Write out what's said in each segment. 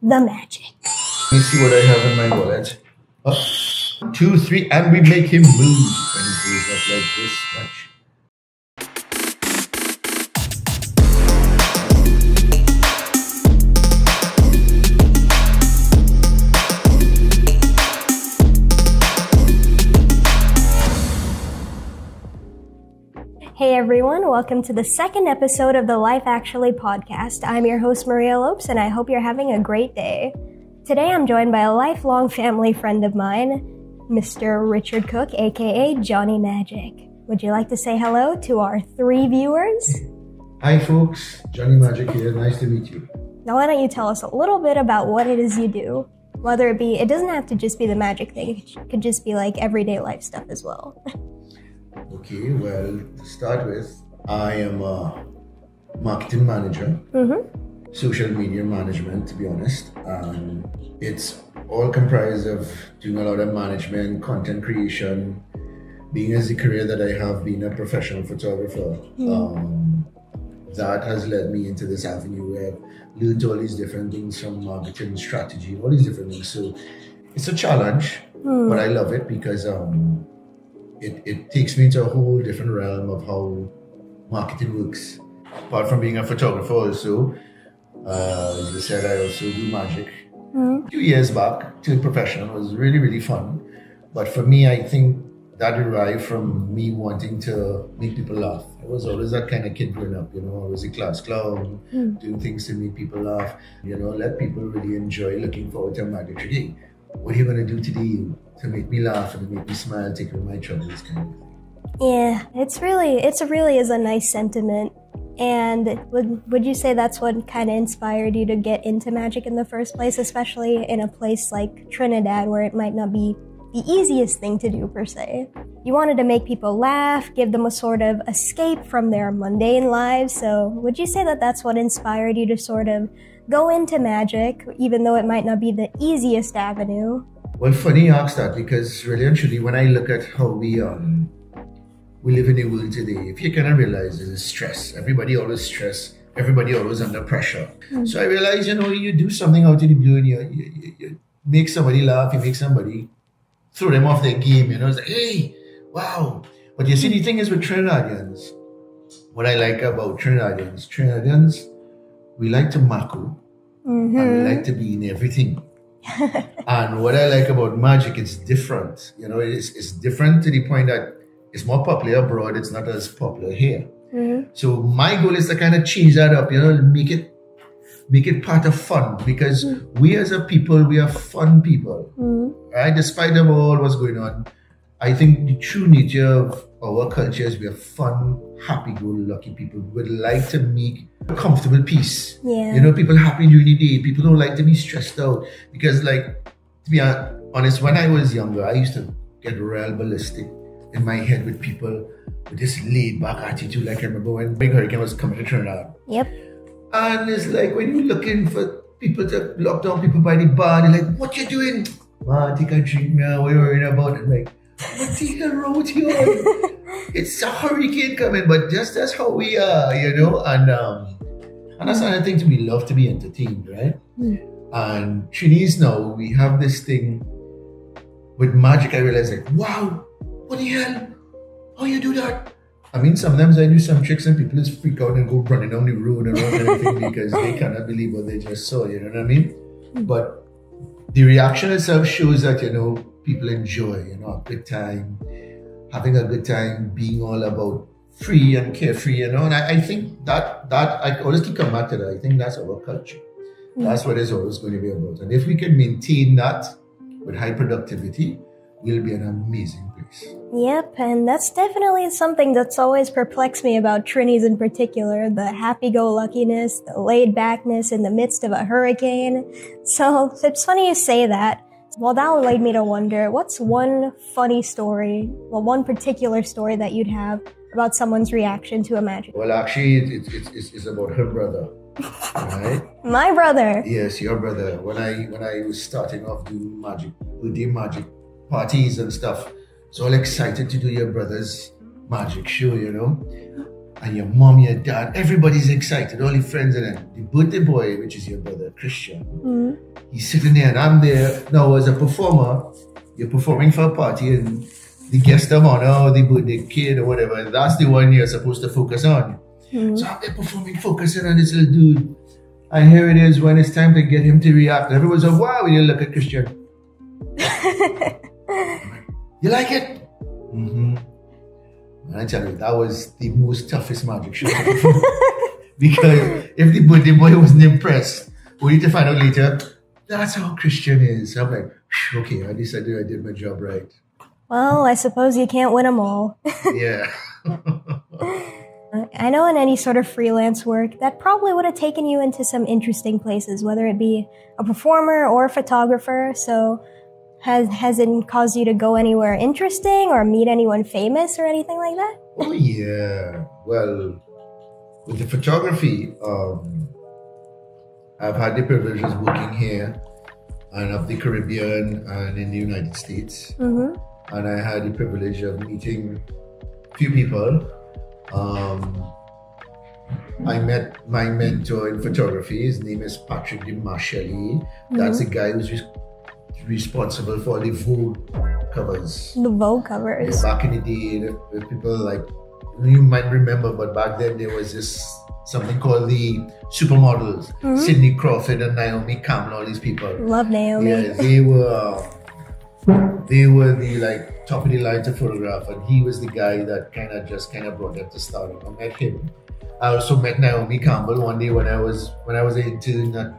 the magic. Let me see what I have in my wallet. 2, 3, and we make him move. And he goes up like this much. Hey everyone, welcome to the second episode of the Life Actually podcast. I'm your host Maria Lopes and I hope you're having a great day. Today I'm joined by a lifelong family friend of mine, Mr. Richard Cook, aka Johnny Magic. Would you like to say hello to our 3 viewers? Hi folks, Johnny Magic here, nice to meet you. Now why don't you tell us a little bit about what it is you do? Whether it doesn't have to just be the magic thing, it could just be like everyday life stuff as well. Okay, well, to start with, I am a marketing manager, social media management, to be honest. It's all comprised of doing a lot of management, content creation, being as a career that I have, being a professional photographer. That has led me into this avenue where I've learned all these different things from marketing strategy, all these different things. So it's a challenge, but I love it because it takes me into a whole different realm of how marketing works. Apart from being a photographer also, as I said, I also do magic. A few years back, turned professional, it was really, really fun. But for me, I think that derived from me wanting to make people laugh. I was always that kind of kid growing up, I was a class clown, doing things to make people laugh, let people really enjoy looking forward to a magic today. What are you going to do today to make me laugh and to make me smile, take away my troubles, kind of thing? Yeah, it really is a nice sentiment. And would you say that's what kind of inspired you to get into magic in the first place, especially in a place like Trinidad where it might not be the easiest thing to do per se? You wanted to make people laugh, give them a sort of escape from their mundane lives. So would you say that that's what inspired you to sort of go into magic, even though it might not be the easiest avenue? Well, funny you ask that, because really and truly, when I look at how we live in the world today, if you kind of realize there's stress, everybody always stressed, everybody always under pressure. So I realize, you do something out of the blue and you make somebody laugh, you make somebody throw them off their game, it's like, hey, wow. But you see, the thing is with Trinidadians, what I like about Trinidadians, we like to mako, and we like to be in everything. And what I like about magic, it's different. It's different to the point that it's more popular abroad, it's not as popular here. So my goal is to kind of change that up, make it part of fun, because we as a people, we are fun people, right? Despite of all what's going on, I think the true nature of our culture is we are fun, happy-go-lucky people. We would like to make a comfortable peace. Yeah. People happy during the day. People don't like to be stressed out, because, to be honest, when I was younger, I used to get real ballistic in my head with people with this laid-back attitude. Like I remember when Big Hurricane was coming to Trinidad. Yep. And it's like when you're looking for people to lock down people by the bar, they're like, what you doing? Man, take a drink now, what are you worrying about? I'm like, what the hell wrong with you? It's a hurricane coming, but that's how we are, and that's another thing to me, love to be entertained, right? And Chinese now, we have this thing with magic. I realize, like, wow, what the hell? How you do that? I mean, sometimes I do some tricks and people just freak out and go running down the road and all everything because they cannot believe what they just saw, you know what I mean? But the reaction itself shows that, people enjoy, a good time, having a good time, being all about free and carefree, and I think that I always keep coming back to that. I think that's our culture. That's what it's always going to be about. And if we can maintain that with high productivity, we'll be an amazing place. Yep, and that's definitely something that's always perplexed me about Trinis in particular, the happy-go-luckiness, the laid-backness in the midst of a hurricane. So it's funny you say that. Well, that led me to wonder, what's one funny story, one particular story that you'd have about someone's reaction to a magic? Well, actually, it's about her brother, right? My brother? Yes, your brother. When I was starting off doing magic, birthday magic parties and stuff, so all excited to do your brother's magic show, and your mom, your dad, everybody's excited, all your friends, and then the birthday boy, which is your brother, Christian, he's sitting there and I'm there. Now, as a performer, you're performing for a party and the guest of honor or the birthday kid or whatever, that's the one you're supposed to focus on. So I'm there performing, focusing on this little dude. And here it is when it's time to get him to react. And everyone's like, wow, you look at Christian. You like it? Mm-hmm. And I tell you, that was the most toughest magic show to perform. Because if the birthday boy wasn't impressed, we need to find out later, that's how Christian is. I'm like, okay, at least I did my job right. Well, I suppose you can't win them all. Yeah. I know in any sort of freelance work, that probably would have taken you into some interesting places, whether it be a performer or a photographer. So has it caused you to go anywhere interesting or meet anyone famous or anything like that? Oh, yeah. Well, with the photography, I've had the privilege of working here and of the Caribbean and in the United States. Mm-hmm. And I had the privilege of meeting a few people. I met my mentor in photography. His name is Patrick Demarcheli. That's the guy who's responsible for the Vogue covers. The Vogue covers. Yeah, back in the day, the people like, you might remember, but back then there was something called the supermodels. Sidney Crawford and Naomi Campbell, all these people. Love Naomi. Yeah, they were the like top of the line to photograph, and he was the guy that kind of brought them to stardom. I met him. I also met Naomi Campbell one day when I was an intern at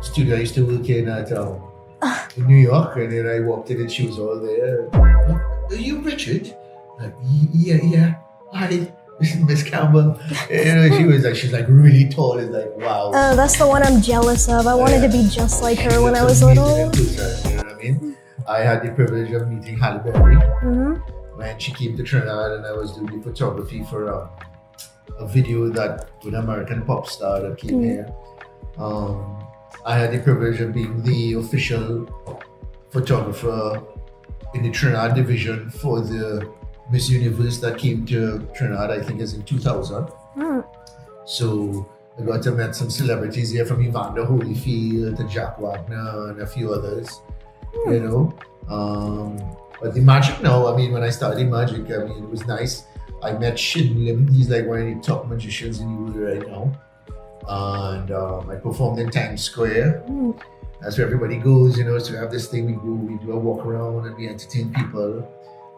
studio I used to work in at in New York, and then I walked in and she was all there. Are you Richard? Like, yeah. Hi, Miss Campbell. She's like really tall. It's like, wow. Oh, that's the one I'm jealous of. I wanted to be just like her when I was little. You know what I mean? I had the privilege of meeting Halle Berry when she came to Trinidad, and I was doing the photography for a video that with an American pop star that came here. I had the privilege of being the official photographer in the Trinidad division for the Miss Universe that came to Trinidad, I think is in 2000. So I got to meet some celebrities here, from Evander Holyfield to Jack Wagner and a few others, you know. But the magic now, I mean, when I started magic, I mean, it was nice. I met Shin Lim. He's like one of the top magicians in the world right now. And I performed in Times Square. That's where everybody goes, you know. So we have this thing, we do a walk around and we entertain people.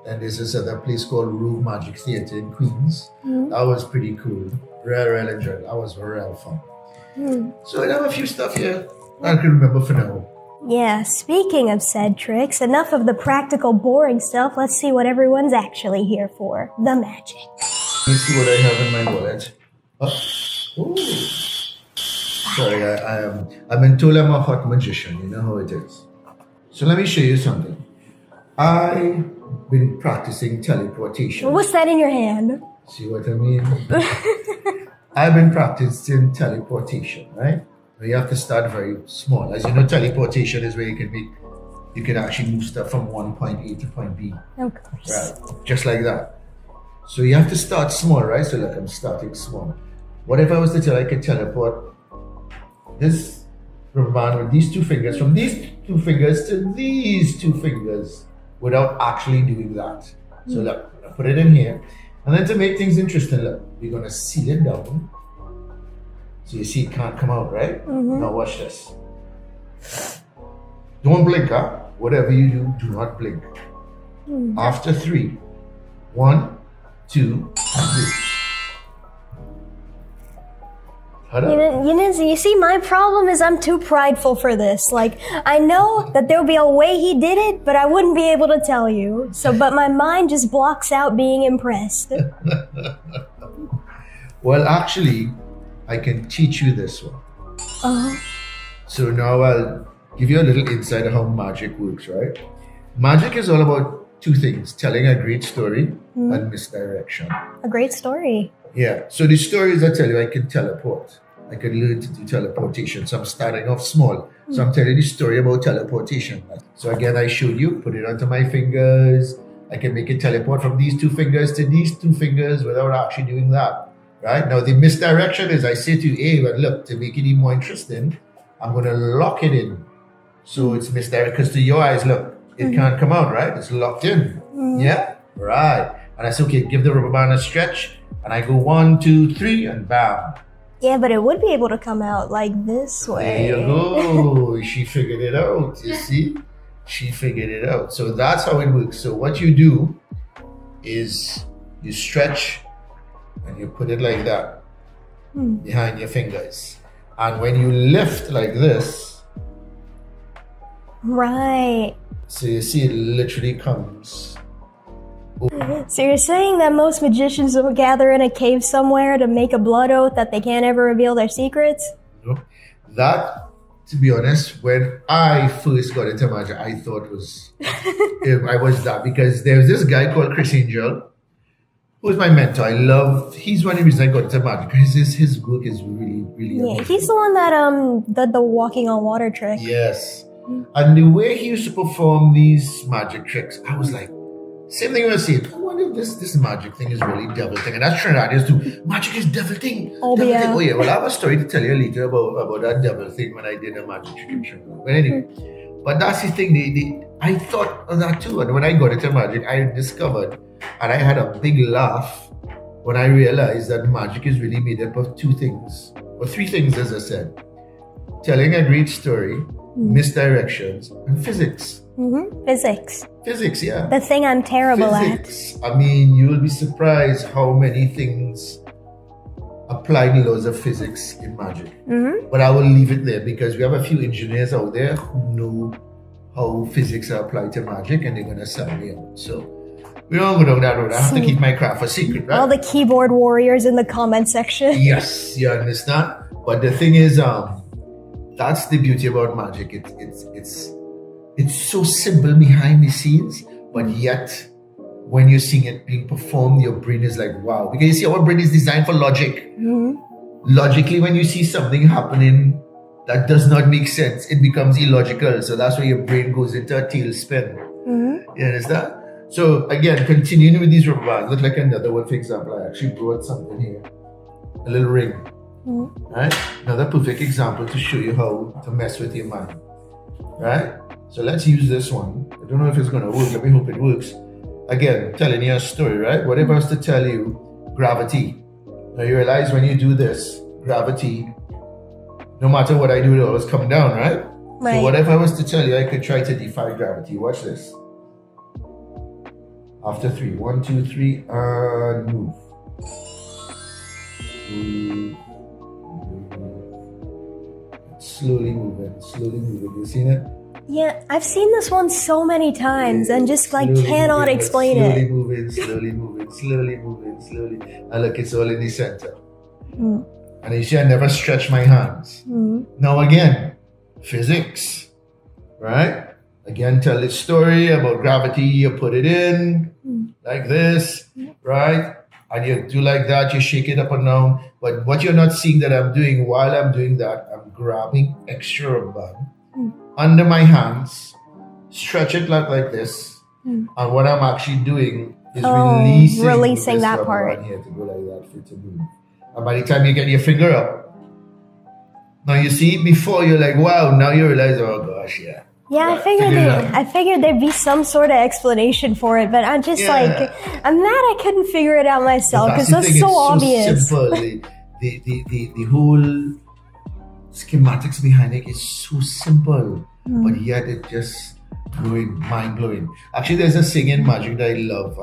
And there's this other place called Rogue Magic Theatre in Queens. That was pretty cool. Real enjoyed. That was real fun. So I have a few stuff here I can remember for now. Yeah, speaking of said tricks, enough of the practical, boring stuff. Let's see what everyone's actually here for. The magic. Let's see what I have in my wallet. Oh. Sorry, I've been told I'm a hot magician. You know how it is. So let me show you something. I've been practicing teleportation. What's that in your hand? See what I mean? I've been practicing teleportation, right? You have to start very small. As you know, teleportation is where you can actually move stuff from one point A to point B. Of course. Right, just like that. So you have to start small, right? So look, I'm starting small. What if I was to tell I could teleport this rubber band with these two fingers, from these two fingers to these two fingers, without actually doing that? So look, I'm gonna put it in here. And then to make things interesting, look, we're gonna seal it down. So you see it can't come out, right? Now watch this. Don't blink, huh? Whatever you do not blink. After 3. 1, 2, 3. You see, my problem is I'm too prideful for this. Like, I know that there'll be a way he did it, but I wouldn't be able to tell you. But my mind just blocks out being impressed. Well, actually, I can teach you this one. So now I'll give you a little insight of how magic works, right? Magic is all about two things: telling a great story and misdirection. A great story. Yeah. So the story is I tell you I can teleport. I can learn to do teleportation. So I'm starting off small. So I'm telling you the story about teleportation. So again, I showed you, put it onto my fingers. I can make it teleport from these two fingers to these two fingers without actually doing that. Right? Now the misdirection is I say to you, hey, but look, to make it even more interesting, I'm going to lock it in. So it's misdirect because to your eyes, look, it can't come out, right? It's locked in. Yeah? Right. And I say, okay, give the rubber band a stretch. And I go 1, 2, 3, and bam. Yeah, but it would be able to come out like this way. There you go. She figured it out. You see? She figured it out. So that's how it works. So what you do is you stretch and you put it like that behind your fingers. And when you lift like this, Right. so you see it literally comes. So you're saying that most magicians will gather in a cave somewhere to make a blood oath that they can't ever reveal their secrets? You know? That, to be honest, when I first got into magic, I thought I was that, because there was this guy called Chris Angel, who was my mentor. He's one of the reasons I got into magic, because his work is really, really Yeah, amazing. he's the one that did the walking on water trick. Yes. And the way he used to perform these magic tricks, I was like, same thing I was saying, I wonder if this magic thing is really devil thing. And that's Trinidadians too. Magic is devil thing. Oh, devil yeah. thing. Oh yeah. Well, I have a story to tell you later about that devil thing when I did a magic trick in Trinidad. But anyway, but that's the thing. I thought of that too. And when I got into magic, I discovered, and I had a big laugh when I realized that magic is really made up of 2 things, or 3 things, as I said: telling a great story, misdirections, and physics. Physics. Physics, yeah. The thing I'm terrible at. Physics. I mean, you will be surprised how many things apply the laws of physics in magic. But I will leave it there, because we have a few engineers out there who know how physics are applied to magic, and they're going to sell me out. So we don't go down that road. I have to keep my craft a secret, right? All the keyboard warriors in the comment section. Yes, you understand. But the thing is, that's the beauty about magic. It's so simple behind the scenes, but yet when you're seeing it being performed, your brain is like, wow. Because you see, our brain is designed for logic. Logically, when you see something happening that does not make sense, it becomes illogical. So that's why your brain goes into a tailspin. You understand? So again, continuing with these rubber bands, look like another one. For example, I actually brought something here, a little ring. Right? Another perfect example to show you how to mess with your mind. Right? So let's use this one. I don't know if it's going to work. Let me hope it works. Again, telling you a story, right? What if I was to tell you gravity? Now you realize when you do this, gravity, no matter what I do, it always come down, right? Right. So what if I was to tell you I could try to defy gravity? Watch this. After 3. 1, 2, 3, and move. Slowly moving. You seen it? Yeah, I've seen this one so many times and just like Slowly cannot moving, explain slowly it. moving. And look, it's all in the center. And you see, I never stretch my hands. Now again, physics, right? Again, tell this story about gravity. You put it in like this, right? And you do like that. You shake it up and down. But what you're not seeing that I'm doing while I'm doing that, I'm grabbing extra rubber band under my hands, stretch it like this, and what I'm actually doing is releasing this that rubber part. band here to go like that for it to move. And by the time you get your finger up, now you see, before you're like, wow, now you realize, oh gosh, yeah. Yeah, Right, figure it out. I figured there'd be some sort of explanation for it, but I'm just Yeah. I'm mad I couldn't figure it out myself because the that's thing, so it's obvious. simple. The whole schematics behind it is so simple, but yet it just mind blowing. Actually, there's a saying in magic that I love: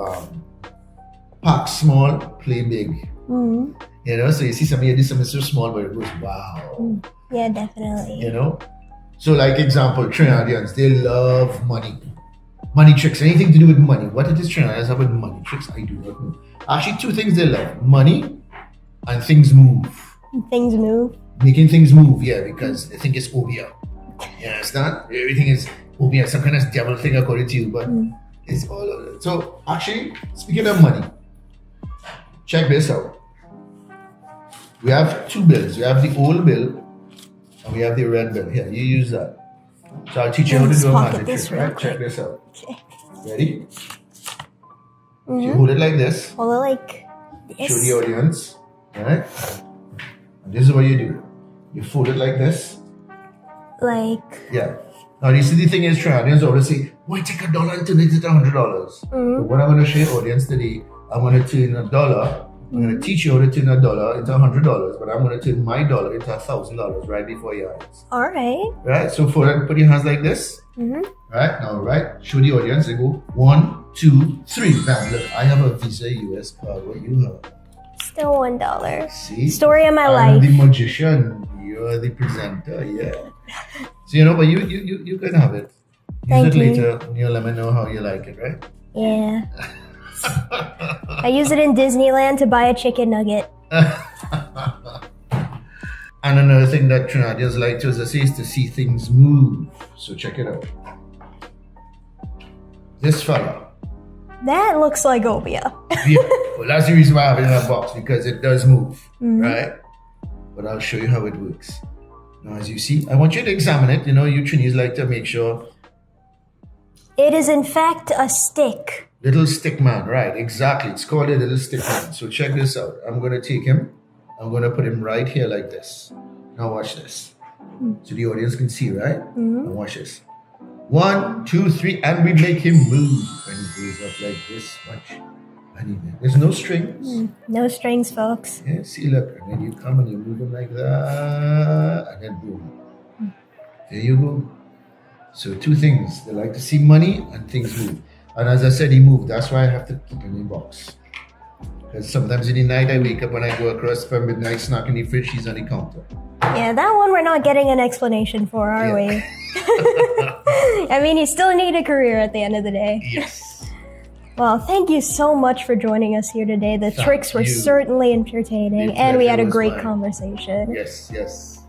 "Pack small, play big." You know, so you see somebody do something so small, but it goes wow. Yeah, definitely. You know, so like example, Trinidadians, they love money tricks, anything to do with money. What it is Trinidadians have with money tricks, I do not know. Actually, 2 things they love: money and things move. Things move. Making things move, yeah, because they think it's obia. You understand? Everything is obia, some kind of devil thing according to you, but it's all of it. So actually, speaking of money, check this out. We have 2 bills. We have the old bill and we have the red bill. Here, you use that. So I'll teach you how to Let's do a pocket magic this trick, real right? Check quick. this out. Okay. Ready? So you hold it like this. Hold it like this. Show the audience, right? And this is what you do. You fold it like this. Like Yeah. Now, you see, the thing is, Trinidadians always say, why take $1 and turn it into $100? But what I'm going to show your audience today, I'm going to turn $1. I'm going to teach you how to turn $1 into $100, but I'm going to turn my dollar into $1,000 right before your eyes. All right. Right? So for that, put your hands like this. Right? Now, right? Show the audience. They go 1, 2, 3. Now, look, I have a Visa US card. What you have? Still $1. See? Story of my I'm life. the magician. You're the presenter. Yeah. So, but you can have it. Thank Use it you. later and you'll let me know how you like it, right? Yeah. I use it in Disneyland to buy a chicken nugget. And another thing that Trinidadians like to, as I say, is to see things move. So check it out. This fella. That looks like Obia. Yeah. Well, that's the reason why I have it in a box, because it does move, right? But I'll show you how it works. Now, as you see, I want you to examine it. You Trinities like to make sure. It is in fact a stick. Little stick man, right? Exactly. It's called a little stick man. So check this out. I'm going to take him. I'm going to put him right here like this. Now watch this. So the audience can see, right? Now watch this. 1, 2, 3, and we make him move. And he goes up like this much. And there's no strings. No strings, folks. Yeah, see, look. And then you come and you move him like that. And then boom. There you go. So 2 things. They like to see money and things move. And as I said, he moved. That's why I have to keep him in the box. Because sometimes in the night I wake up and I go across for midnight snack in the fridge, she's on the counter. Yeah, that one we're not getting an explanation for, are we? I mean, you still need a career at the end of the day. Yes. Well, thank you so much for joining us here today. The tricks were you. certainly entertaining, The and we had a pleasure was great mine. conversation. Yes.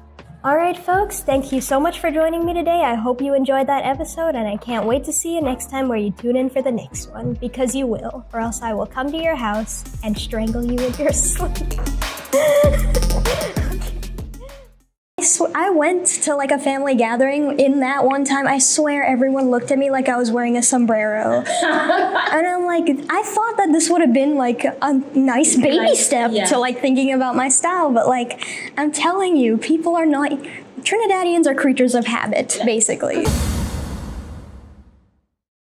All right, folks, thank you so much for joining me today. I hope you enjoyed that episode, and I can't wait to see you next time where you tune in for the next one, because you will, or else I will come to your house and strangle you in your sleep. I went to like a family gathering in that one time. I swear everyone looked at me like I was wearing a sombrero. And I'm like, I thought that this would have been like a nice baby step to like thinking about my style. But like, I'm telling you, people are not, Trinidadians are creatures of habit, basically.